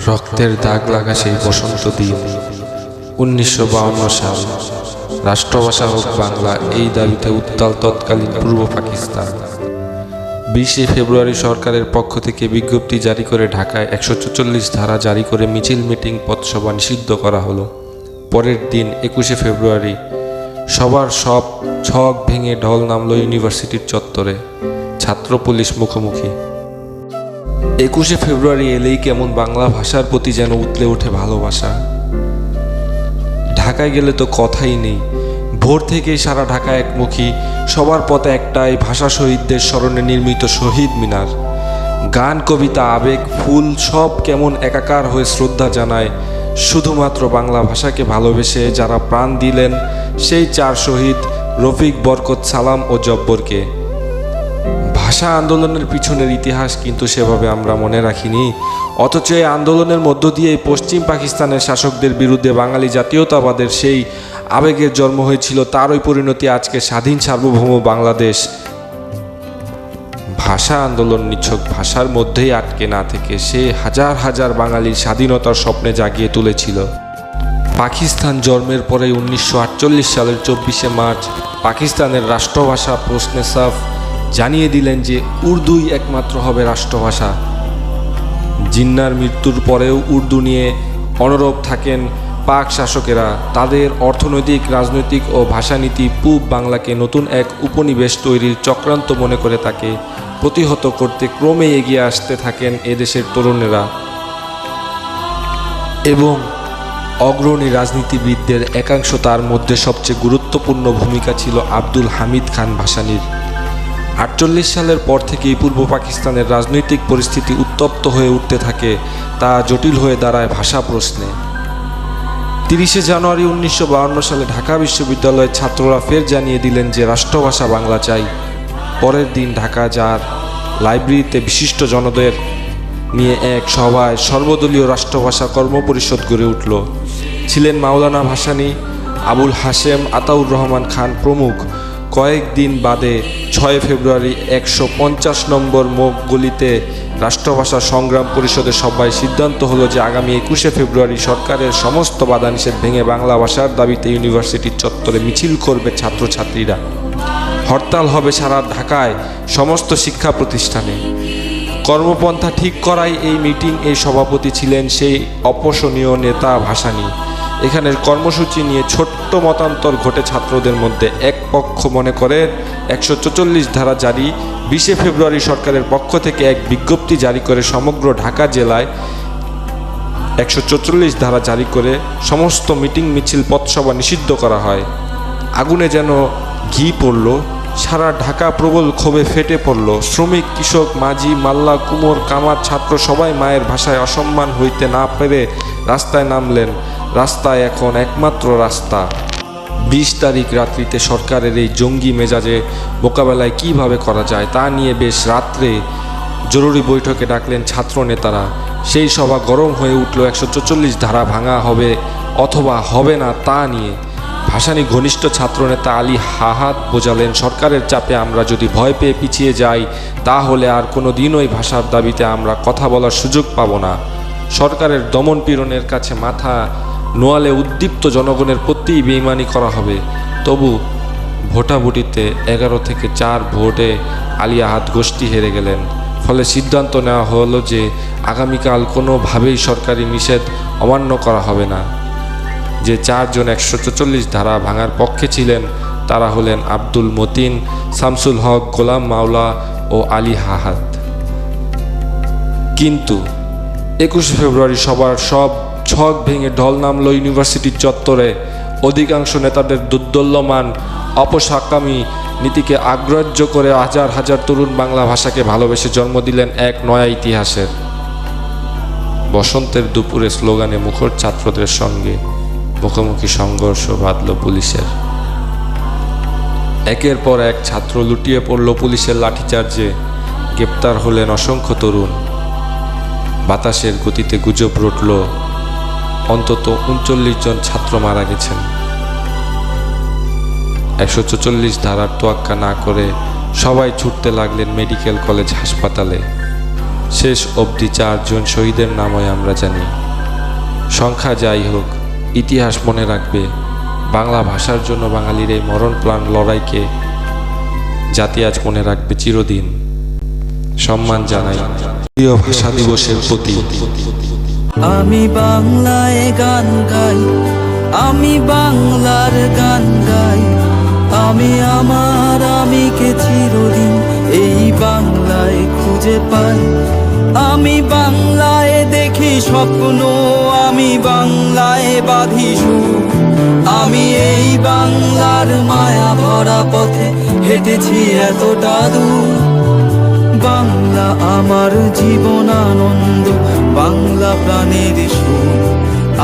রক্তের দাগ লাগা সেই বসন্ত দিন 1952 সাল। রাষ্ট্রভাষা হোক বাংলা, এই দাবিতে উত্তাল তৎকালীন পূর্ব পাকিস্তান। 20 ফেব্রুয়ারি সরকারের পক্ষ থেকে বিজ্ঞপ্তি জারি করে ঢাকায় 144 ধারা জারি করে মিছিল, মিটিং, পথসভা নিষিদ্ধ করা হলো। পরের দিন 21 ফেব্রুয়ারি সবার সব ছক ভেঙে ঢল নামল ইউনিভার্সিটির চত্বরে। ছাত্র পুলিশ মুখোমুখি। 21 ফেব্রুয়ারি এলেই কেমন বাংলা ভাষার প্রতি যেন উতলে ওঠে ভালোবাসা। ঢাকায় গেলে তো কথাই নেই, ভোর থেকেই সারা ঢাকা একমুখী, সবার পথে একটাই, ভাষা শহীদদের স্মরণে নির্মিত শহীদ মিনার। গান, কবিতা, আবেগ, ফুল সব কেমন একাকার হয়ে শ্রদ্ধা জানায় শুধুমাত্র বাংলা ভাষাকে ভালোবেসে যারা প্রাণ দিলেন সেই 4 শহীদ রফিক, বরকত, সালাম ও জব্বরকে। ভাষা আন্দোলনের পিছনের ইতিহাস কিন্তু সেভাবে আমরা মনে রাখিনি, অথচ এই আন্দোলনের মধ্য দিয়ে পশ্চিম পাকিস্তানের শাসকদের বিরুদ্ধে বাঙালি জাতীয়তাবাদের সেই আবেগের জন্ম হয়েছিল, তারই পরিণতি আজকে স্বাধীন সার্বভৌম বাংলাদেশ। ভাষা আন্দোলন নিছক ভাষার মধ্যেই আটকে না থেকে সে হাজার হাজার বাঙালির স্বাধীনতার স্বপ্নে জাগিয়ে তুলেছিল। পাকিস্তান জন্মের পরে 1948 সালের 24 মার্চ পাকিস্তানের রাষ্ট্রভাষা প্রশ্নে সাফ জানিয়ে দিলেন যে উর্দুই একমাত্র হবে রাষ্ট্রভাষা। জিন্নার মৃত্যুর পরেও উর্দু নিয়ে অনড়ব থাকেন পাক শাসকেরা। তাদের অর্থনৈতিক, রাজনৈতিক ও ভাষানীতি পূব বাংলাকে নতুন এক উপনিবেশ তৈরির চক্রান্ত মনে করে তাকে প্রতিহত করতে ক্রমে এগিয়ে আসতে থাকেন এদেশের তরুণেরা। এবং অগ্রণী রাজনীতিবিদদের একাংশ, তার মধ্যে সবচেয়ে গুরুত্বপূর্ণ ভূমিকা ছিল আব্দুল হামিদ খান ভাসানীর। 48 সালের পর থেকেই পূর্ব পাকিস্তানের রাজনৈতিক পরিস্থিতি উত্তপ্ত হয়ে উঠতে থাকে, তা জটিল হয়ে দাঁড়ায় ভাষা প্রশ্নে। 30 জানুয়ারি 1952 সালে ঢাকা বিশ্ববিদ্যালয়ের ছাত্ররা ফের জানিয়ে দিলেন যে রাষ্ট্রভাষা বাংলা চাই। পরের দিন ঢাকা যার লাইব্রেরিতে বিশিষ্ট জনদের নিয়ে এক সভায় সর্বদলীয় রাষ্ট্রভাষা কর্মপরিষদ গড়ে উঠল। ছিলেন মাওলানা ভাসানী, আবুল হাশেম, আতাউর রহমান খান প্রমুখ। কয়েকদিন বাদে 6 ফেব্রুয়ারি 150 নম্বর মোগগলিতে রাষ্ট্রভাষা সংগ্রাম পরিষদের সভায় সিদ্ধান্ত হলো যে আগামী 21 ফেব্রুয়ারি সরকারের সমস্ত বাধা নিষেধ ভেঙে বাংলা ভাষার দাবিতে ইউনিভার্সিটির চত্বরে মিছিল করবে ছাত্রছাত্রীরা। হরতাল হবে সারা ঢাকায় সমস্ত শিক্ষা প্রতিষ্ঠানে। কর্মপন্থা ঠিক করাই এই মিটিং। এই সভাপতি ছিলেন সেই অপসনীয় নেতা ভাসানী। এখানের কর্মসূচি নিয়ে ছোট্ট মতান্তর ঘটে ছাত্রদের মধ্যে। এক পক্ষ মনে করে 144 ধারা জারি। 20 ফেব্রুয়ারি সরকারের পক্ষ থেকে এক বিজ্ঞপ্তি জারি করে সমগ্র ঢাকা জেলায় 144 ধারা জারি করে সমস্ত মিটিং, মিছিল, পথসভা নিষিদ্ধ করা হয়। আগুনে যেন ঘি পড়ল, সারা ঢাকা প্রবল ক্ষোভে ফেটে পড়ল। শ্রমিক, কৃষক, মাঝি, মাল্লা, কুমোর, কামার, ছাত্র সবাই মায়ের ভাষায় অসম্মান হইতে না পেরে রাস্তায় নামলেন। রাস্তায় এখন একমাত্র রাস্তা। 20 তারিখ রাত্রিতে সরকারের এই জঙ্গি মেজাজে মোকাবেলায় কিভাবে করা যায় তা নিয়ে বেশ রাত্রে জরুরি বৈঠকে ডাকলেন ছাত্র নেতারা। সেই সভা গরম হয়ে উঠল 144 ধারা ভাঙা হবে অথবা হবে না তা নিয়ে। ভাসানী ঘনিষ্ঠ ছাত্রনেতা আলী হাহাত বোঝালেন, সরকারের চাপে আমরা যদি ভয় পেয়ে পিছিয়ে যাই তাহলে আর কোনো দিনই ভাষার দাবিতে আমরা কথা বলার সুযোগ পাব না। সরকারের দমন পীড়নের কাছে মাথা নোয়ালে উদ্দীপ্ত জনগণের প্রতিই বেইমানি করা হবে। তবু ভোটাভুটিতে 11 থেকে 4 ভোটে আলী আহাদ গোষ্ঠী হেরে গেলেন। ফলে সিদ্ধান্ত নেওয়া হলো যে আগামীকাল কোনোভাবেই সরকারি নিষেধ অমান্য করা হবে না। যে 4 জন 144 ধারা ভাঙার পক্ষে ছিলেন তারা হলেন আব্দুল মতিন, শামসুল হক, গোলাম মাওলা ও আলী হাহাত। কিন্তু 21 ফেব্রুয়ারি সবার সব ছক ভেঙে ঢল নামল ইউনিভার্সিটির চত্বরে। অধিকাংশ নেতাদের দুর্দল্যমান অপসাকামী নীতিকে অগ্রাহ্য করে হাজার হাজার তরুণ বাংলা ভাষাকে ভালোবেসে জন্ম দিলেন এক নয়া ইতিহাসের। বসন্তের দুপুরে স্লোগানে মুখর ছাত্রদের সঙ্গে মুখোমুখি সংঘর্ষ বাঁধল পুলিশের। একের পর এক ছাত্র লুটিয়ে পড়ল পুলিশের লাঠিচার্জে। গ্রেপ্তার হলেন অসংখ্য তরুণ। বাতাসের গতিতে গুজব রটল অন্তত 39 জন ছাত্র মারা গেছেন। 144 ধারার তোয়াক্কা না করে সবাই ছুটতে লাগলেন মেডিকেল কলেজ হাসপাতালে। শেষ অবধি 4 জন শহীদের নামই আমরা জানি। সংখ্যা যাই হোক, ইতিহাস মনে রাখবে বাংলা ভাষার জন্য বাঙালির এই মরণপ্রাণ লড়াইকে জাতি আজ মনে রাখবে চিরদিন। সম্মান জানাই প্রিয় ভাষা দিবসের প্রতি। আমি বাংলায় গান গাই, আমি বাংলার গান গাই, আমি আমার আমিকে চিরদিন এই বাংলায় খুঁজে পাই। আমি বাংলায় দেখি স্বপ্ন, আমি বাংলায় বাঁধি সুর, আমি এই বাংলার মায়া ভরা পথে হেঁটেছি এতটা দূর। বাংলা আমার জীবন আনন্দ, বাংলা প্রাণের সুর।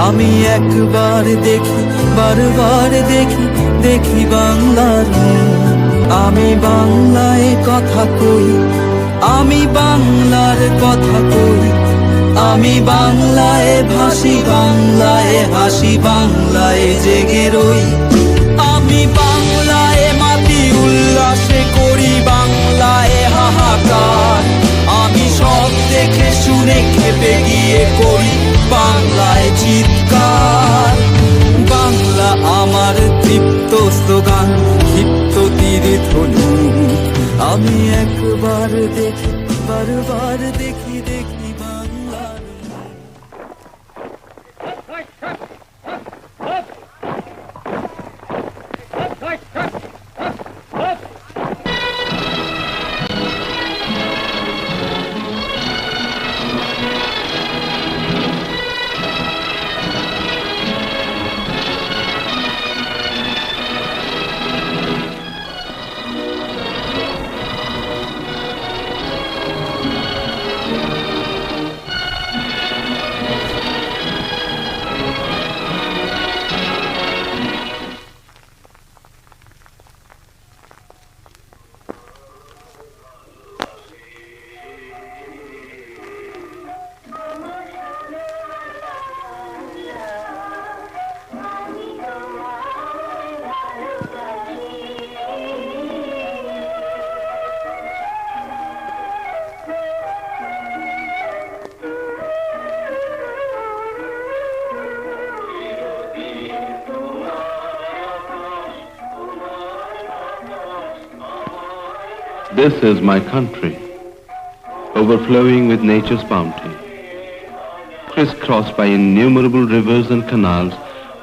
আমি একবার দেখি, বারবার দেখি, দেখি বাংলার মুখ। আমি বাংলায় কথা কই, আমি বাংলার কথা কই, আমি বাংলায় ভাসি, বাংলায় হাসি, বাংলায় জেগে রই। আমি বাংলায় মাতি, উল্লাসে করি বাংলায় হাহাকার। আমি সব দেখে শুনে খেপে গিয়ে করি বাংলায় চিৎকার। বাংলা আমার তৃপ্ত স্লোগান, ক্ষিপ্ত তীর ধ্বনি। আমি একবার দেখি, বারবার দেখি, দেখি বাংলার। This is my country, overflowing with nature's bounty. Crisscrossed by innumerable rivers and canals,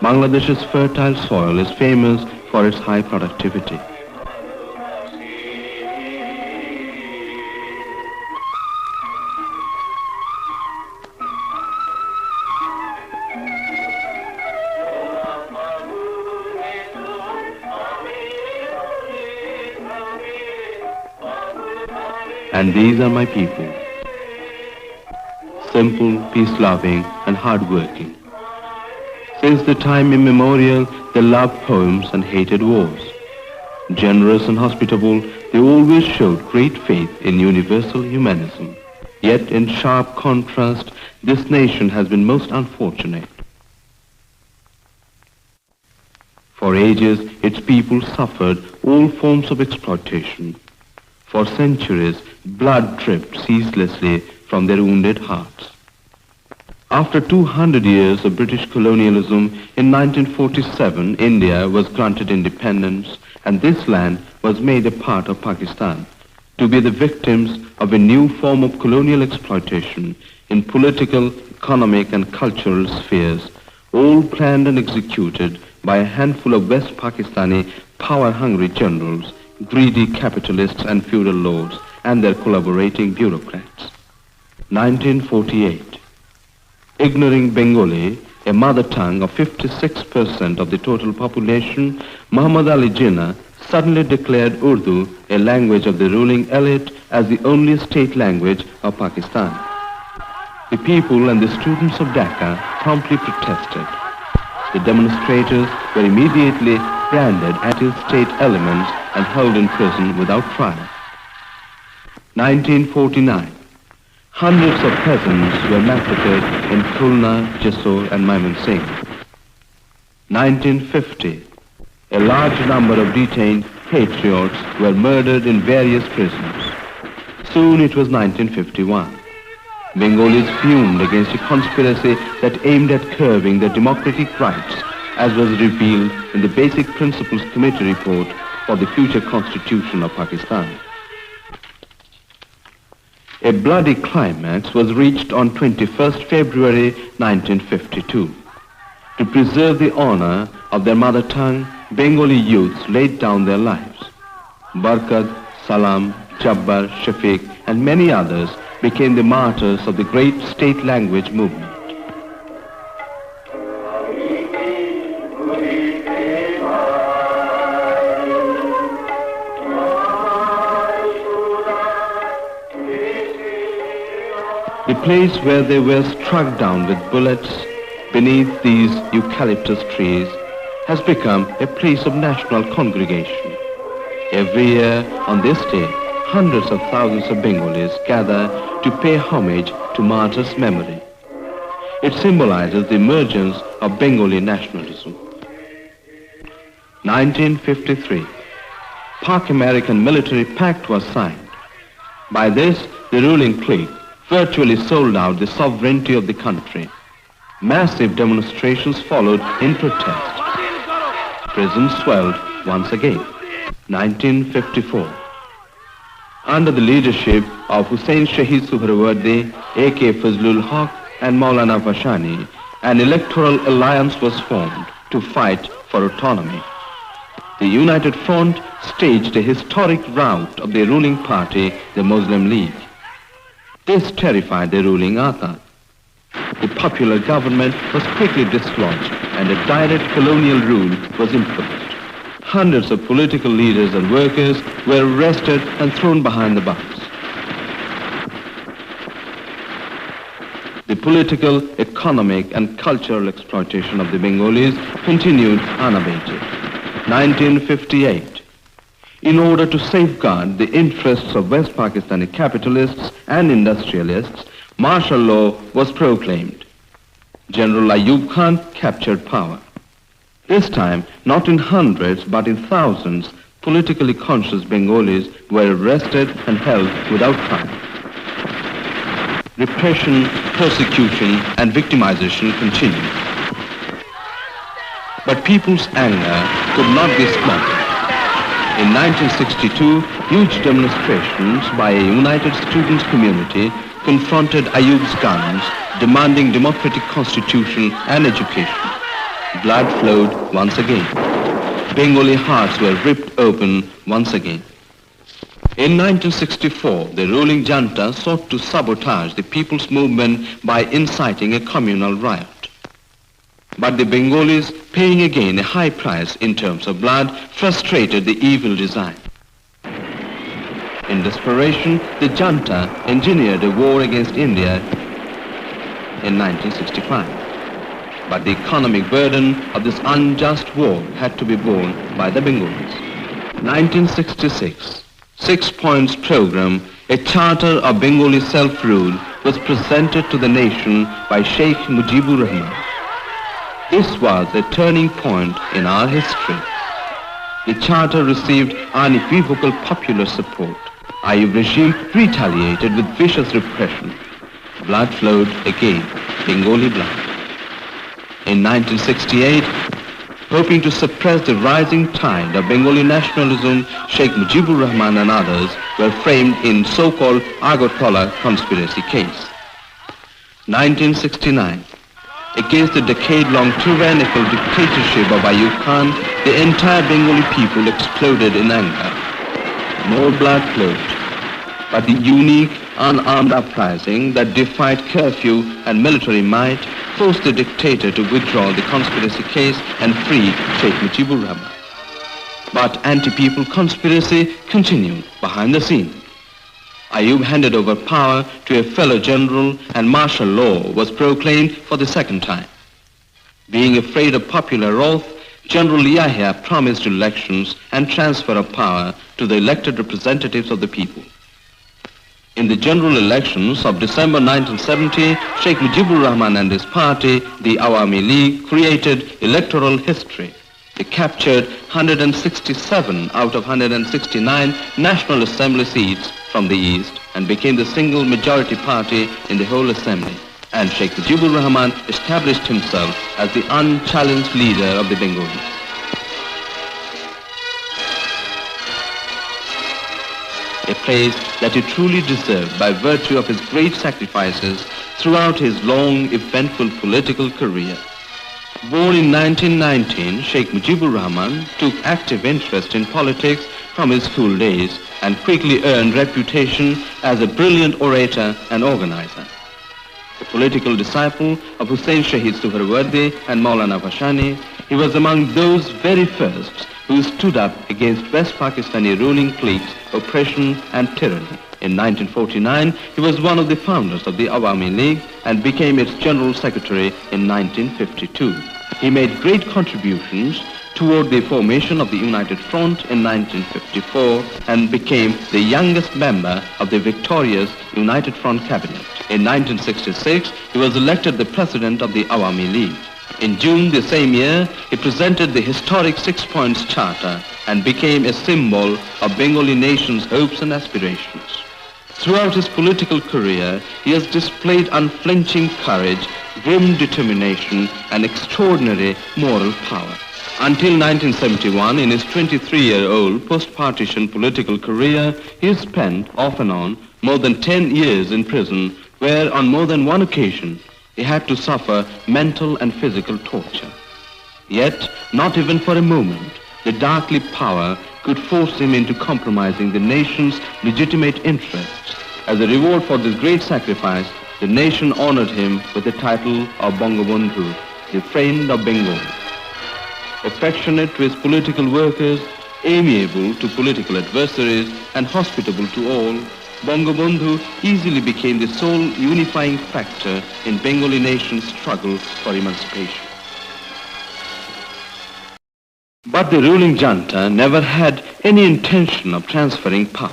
Bangladesh's fertile soil is famous for its high productivity. And these are my people, simple, peace-loving and hard-working. Since the time immemorial, they loved poems and hated wars. Generous and hospitable, they always showed great faith in universal humanism. Yet in sharp contrast, this nation has been most unfortunate. For ages, its people suffered all forms of exploitation. For centuries, blood dripped ceaselessly from their wounded hearts. After 200 years of British colonialism, in 1947, India was granted independence, and this land was made a part of Pakistan, to be the victims of a new form of colonial exploitation in political, economic, and cultural spheres, all planned and executed by a handful of West Pakistani power-hungry generals, greedy capitalists and feudal lords, and their collaborating bureaucrats. 1948. Ignoring Bengali, a mother tongue of 56% of the total population, Muhammad Ali Jinnah suddenly declared Urdu, a language of the ruling elite, as the only state language of Pakistan. The people and the students of Dhaka promptly protested. The demonstrators were immediately branded anti-state elements and held in prison without trial. 1949. Hundreds of peasants were massacred in Khulna, Jessore and Mymensingh. 1950. A large number of detained patriots were murdered in various prisons. Soon it was 1951. Bengalis fumed against a conspiracy that aimed at curbing their democratic rights, as was revealed in the Basic Principles Committee report for the future constitution of Pakistan. A bloody climax was reached on 21st February 1952. To preserve the honor of their mother tongue, Bengali youths laid down their lives. Barakat, Salam, Jabbar, Shafiq, and many others became the martyrs of the great state language movement. The place where they were struck down with bullets beneath these eucalyptus trees has become a place of national congregation. Every year on this day, hundreds of thousands of Bengalis gather to pay homage to martyrs' memory. It symbolizes the emergence of Bengali nationalism. 1953, Pak-American military pact was signed. By this, the ruling clique virtually sold out the sovereignty of the country. Massive demonstrations followed in protest. Prisons swelled once again. 1954. Under the leadership of Hussain Shahid Suhrawardi, A.K. Fazlul Haq and Maulana Bashani, an electoral alliance was formed to fight for autonomy. The United Front staged a historic rout of the ruling party, the Muslim League. This terrified the ruling Ata. The popular government was quickly dislodged and a direct colonial rule was imposed. Hundreds of political leaders and workers were arrested and thrown behind the bars. The political, economic and cultural exploitation of the Bengalis continued unabated. 1958. In order to safeguard the interests of West Pakistani capitalists and industrialists, martial law was proclaimed. General Ayub Khan captured power. This time, not in hundreds but in thousands, politically conscious Bengalis were arrested and held without trial. Repression, persecution and victimization continued. But people's anger could not be smothered. In 1962, huge demonstrations by a united students' community confronted Ayub's guns, demanding democratic constitution and education. Blood flowed once again. Bengali hearts were ripped open once again. In 1964, the ruling junta sought to sabotage the people's movement by inciting a communal riot. But the Bengalis, paying again a high price in terms of blood, frustrated the evil design. In desperation, the junta engineered a war against India in 1965. But the economic burden of this unjust war had to be borne by the Bengalis. 1966, 6 points program, a charter of Bengali self-rule, was presented to the nation by Sheikh Mujibur Rahman. This was a turning point in our history. The charter received unequivocal popular support. Ayub regime retaliated with vicious repression. Blood flowed again, Bengali blood. In 1968, hoping to suppress the rising tide of Bengali nationalism, Sheikh Mujibur Rahman and others were framed in so-called Agartala conspiracy case. 1969. Against the decade-long tyrannical dictatorship of Ayub Khan, the entire Bengali people exploded in anger. More blood flowed. But the unique, unarmed uprising that defied curfew and military might forced the dictator to withdraw the conspiracy case and free Sheikh Mujibur Rahman. But anti-people conspiracy continued behind the scene. Ayub handed over power to a fellow general and martial law was proclaimed for the second time. Being afraid of popular wrath, General Yahya promised elections and transfer of power to the elected representatives of the people. In the general elections of December 1970, Sheikh Mujibur Rahman and his party, the Awami League, created electoral history. They captured 167 out of 169 National Assembly seats from the East and became the single majority party in the whole assembly. And Sheikh Mujibur Rahman established himself as the unchallenged leader of the Bengalis. A place that he truly deserved by virtue of his great sacrifices throughout his long, eventful political career. Born in 1919, Sheikh Mujibur Rahman took active interest in politics from his school days and quickly earned reputation as a brilliant orator and organizer. A political disciple of Hussein Shahid Suhrawardi and Maulana Bhashani, he was among those very first who stood up against West Pakistani ruling cliques, oppression and tyranny. In 1949, he was one of the founders of the Awami League and became its General Secretary in 1952. He made great contributions toward the formation of the United Front in 1954 and became the youngest member of the victorious United Front cabinet. In 1966, he was elected the president of the Awami League. In June the same year, he presented the historic 6 Points Charter and became a symbol of Bengali nation's hopes and aspirations. Throughout his political career, he has displayed unflinching courage, grim determination, and extraordinary moral power. Until 1971, in his 23-year-old post-partition political career, he spent, off and on, more than 10 years in prison, where on more than one occasion, he had to suffer mental and physical torture. Yet, not even for a moment, the darkly power could force him into compromising the nation's legitimate interests. As a reward for this great sacrifice, the nation honored him with the title of Bangabandhu, the friend of Bengal. Affectionate to his political workers, amiable to political adversaries, and hospitable to all, Bangabandhu easily became the sole unifying factor in Bengali nation's struggle for emancipation. But the ruling junta never had any intention of transferring power.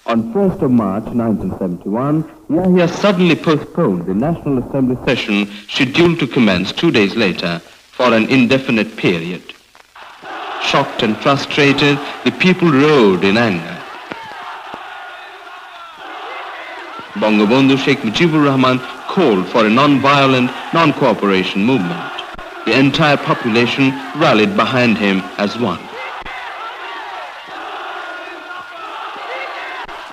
On 1st of March 1971, Yahya suddenly postponed the National Assembly session scheduled to commence 2 days later for an indefinite period. Shocked and frustrated, the people roared in anger. Bangabandhu Sheikh Mujibur Rahman called for a non-violent, non-cooperation movement. The entire population rallied behind him as one.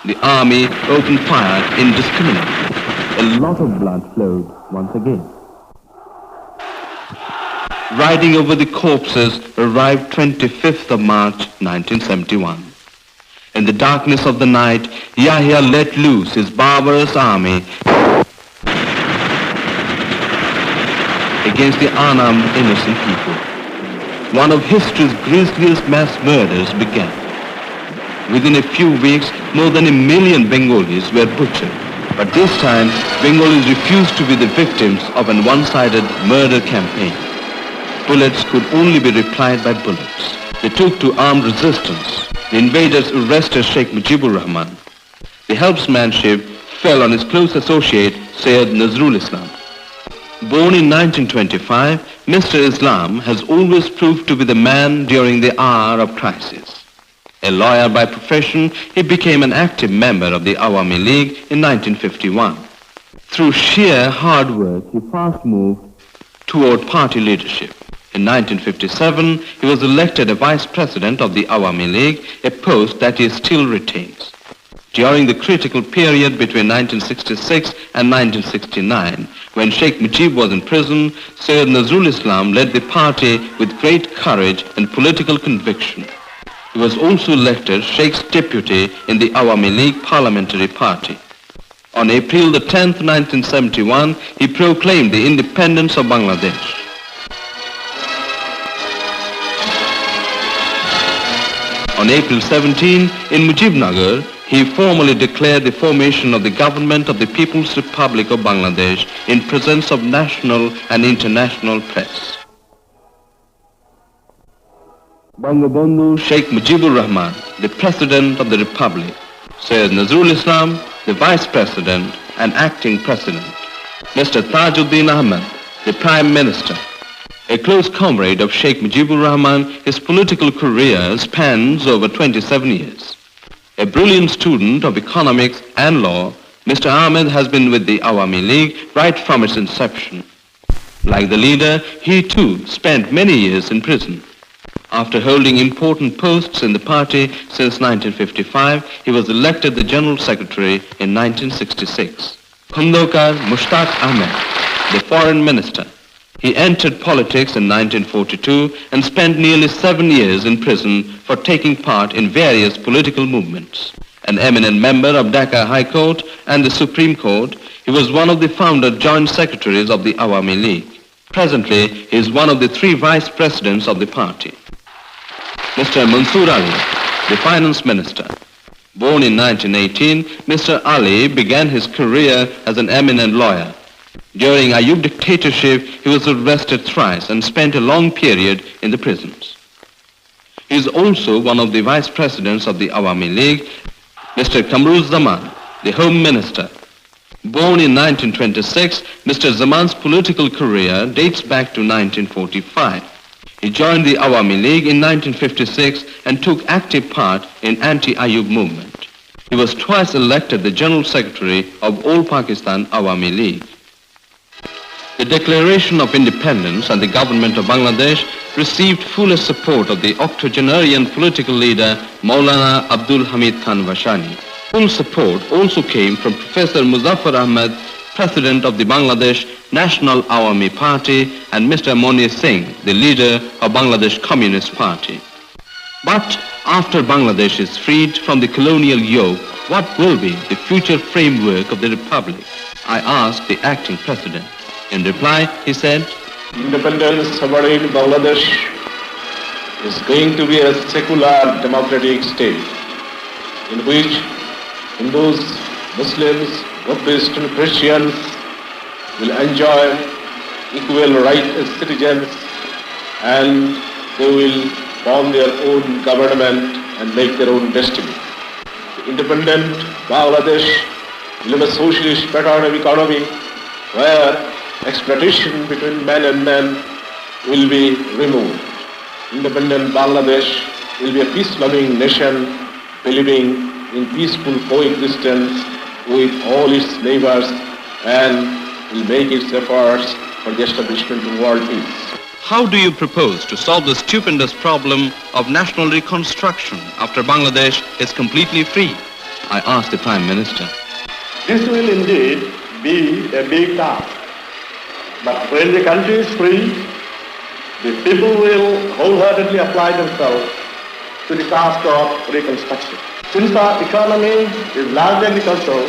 The army opened fire indiscriminately. A lot of blood flowed once again. Riding over the corpses arrived 25th of March 1971. In the darkness of the night, Yahya let loose his barbarous army against the unarmed innocent people. One of history's grisliest mass murders began. Within a few weeks, more than 1 million Bengalis were butchered. But this time, Bengalis refused to be the victims of an one-sided murder campaign. Bullets could only be replied by bullets. They took to armed resistance. The invaders arrested Sheikh Mujibur Rahman. The helpsmanship fell on his close associate, Sayyid Nazrul Islam. Born in 1925, Mr. Islam has always proved to be the man during the hour of crisis. A lawyer by profession, he became an active member of the Awami League in 1951. Through sheer hard work, he fast moved toward party leadership. In 1957, he was elected a vice president of the Awami League, a post that he still retains. During the critical period between 1966 and 1969, when Sheikh Mujib was in prison, Sayyid Nazrul Islam led the party with great courage and political conviction. He was also elected Sheikh's deputy in the Awami League parliamentary party. On April the 10th, 1971, he proclaimed the independence of Bangladesh. On April 17, in Mujibnagar, he formally declared the formation of the government of the People's Republic of Bangladesh in presence of national and international press. Bangabandhu Sheikh Mujibur Rahman, the President of the Republic, Sayyid Nazrul Islam, the Vice President and Acting President, Mr. Tajuddin Ahmed, the Prime Minister. A close comrade of Sheikh Mujibur Rahman, his political career spans over 27 years. A brilliant student of economics and law, Mr. Ahmed has been with the Awami League right from its inception. Like the leader, he too spent many years in prison. After holding important posts in the party since 1955, he was elected the General Secretary in 1966. Khundokar Mushtaq Ahmed, the Foreign Minister. He entered politics in 1942 and spent nearly 7 years in prison for taking part in various political movements. An eminent member of Dhaka High Court and the Supreme Court, he was one of the founder joint secretaries of the Awami League. Presently, he is one of the 3 vice presidents of the party. Mr. Mansoor Ali, the finance minister. Born in 1918, Mr. Ali began his career as an eminent lawyer. During Ayub dictatorship, he was arrested thrice and spent a long period in the prisons. He is also one of the vice presidents of the Awami League. Mr. Kamruz Zaman, the home minister. Born in 1926, Mr. Zaman's political career dates back to 1945. He joined the Awami League in 1956 and took active part in anti-Ayub movement. He was twice elected the General Secretary of All Pakistan Awami League. The Declaration of Independence and the government of Bangladesh received fullest support of the octogenarian political leader Maulana Abdul Hamid Khan Bhashani. Full support also came from Professor Muzaffar Ahmed, President of the Bangladesh National Awami Party, and Mr. Moni Singh, the leader of Bangladesh Communist Party. But after Bangladesh is freed from the colonial yoke, what will be the future framework of the Republic? I asked the acting president. In reply, he said, Independent sovereign Bangladesh is going to be a secular democratic state in which Hindus, Muslims, Buddhists and Christians will enjoy equal rights as citizens, and they will form their own government and make their own destiny. The independent Bangladesh will have a socialist pattern of economy where exploitation between men and men will be removed. Independent Bangladesh will be a peace-loving nation believing in peaceful coexistence with all its neighbors and will make its efforts for the establishment of world peace. how do you propose to solve the stupendous problem of national reconstruction after Bangladesh is completely free? I asked the Prime Minister. This will indeed be a big task. But when the country is free, the people will wholeheartedly apply themselves to the task of reconstruction. Since our economy is largely agricultural,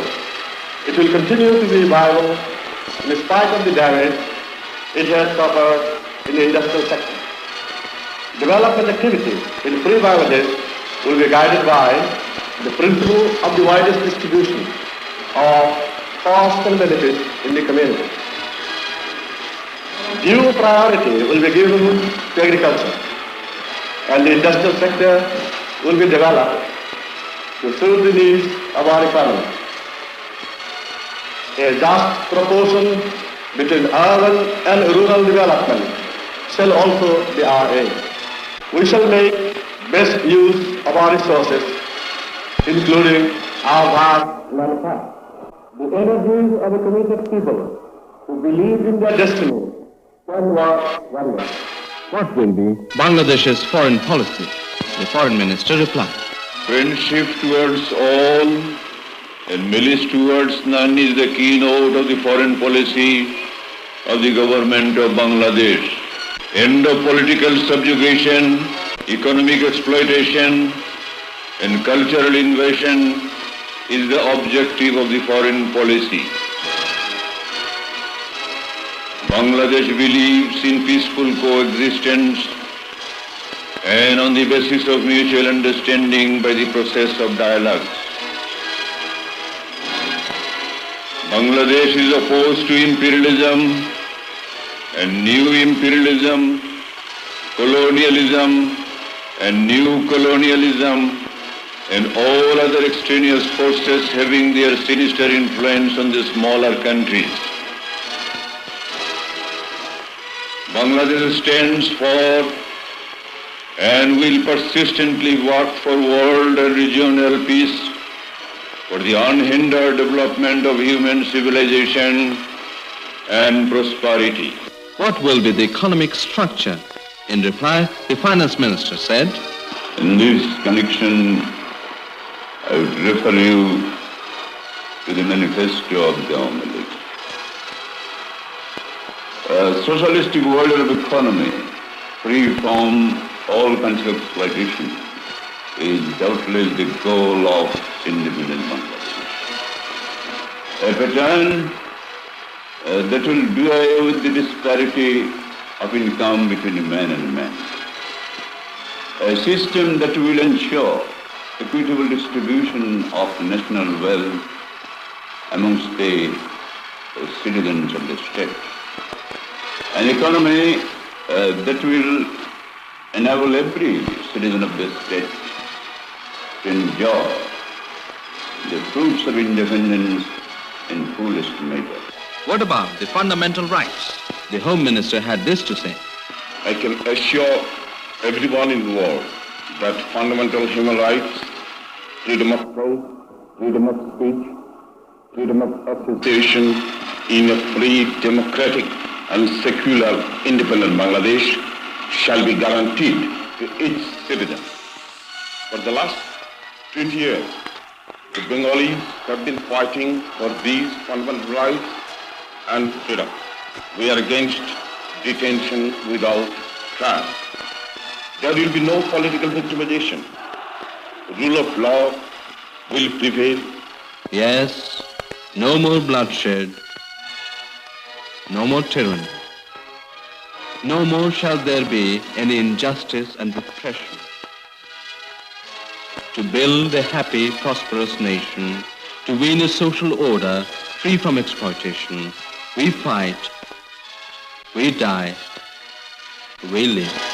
it will continue to be viable in spite of the damage it has suffered in the industrial sector. Development activities in free Bangladesh will be guided by the principle of the widest distribution of cost and benefits in the community. Due priority will be given to agriculture, and the industrial sector will be developed to suit the needs of our economy. A just proportion between urban and rural development shall also be our aim. We shall make best use of our resources, including our vast manpower. The energies of a committed people who believe in their destiny can work wonders. What will be Bangladesh's foreign policy? The Foreign Minister replied. Friendship towards all and malice towards none is the keynote of the foreign policy of the government of Bangladesh. End of political subjugation, economic exploitation, and cultural invasion is the objective of the foreign policy. Bangladesh believes in peaceful coexistence and on the basis of mutual understanding by the process of dialogues. Bangladesh is opposed to imperialism and new imperialism, colonialism and new colonialism, and all other extraneous forces having their sinister influence on the smaller countries. Bangladesh stands for and will persistently work for world and regional peace, for the unhindered development of human civilization and prosperity. What will be the economic structure? In reply, the finance minister said, In this connection, I would refer you to the manifesto of the Awami League. A socialistic world of economy, free from all kinds of exploitation, is doubtless the goal of independent Bangladesh. A pattern that will do away with the disparity of income between a man and a man. A system that will ensure equitable distribution of national wealth amongst the citizens of the state. An economy that will enable every citizen of the state to enjoy the fruits of independence in fullest measure. what about the fundamental rights? The Home Minister had this to say. I can assure everyone in the world that fundamental human rights, freedom of thought, freedom of speech, freedom of association in a free, democratic and secular independent Bangladesh shall be guaranteed to each citizen. For the last 20 years, the Bengalis have been fighting for these fundamental rights and freedom. We are against detention without trial. There will be no political victimization. Rule of law will prevail. Yes, no more bloodshed, no more tyranny. No more shall there be any injustice and repression. To build a happy, prosperous nation, to win a social order free from exploitation, we fight, we die, we live.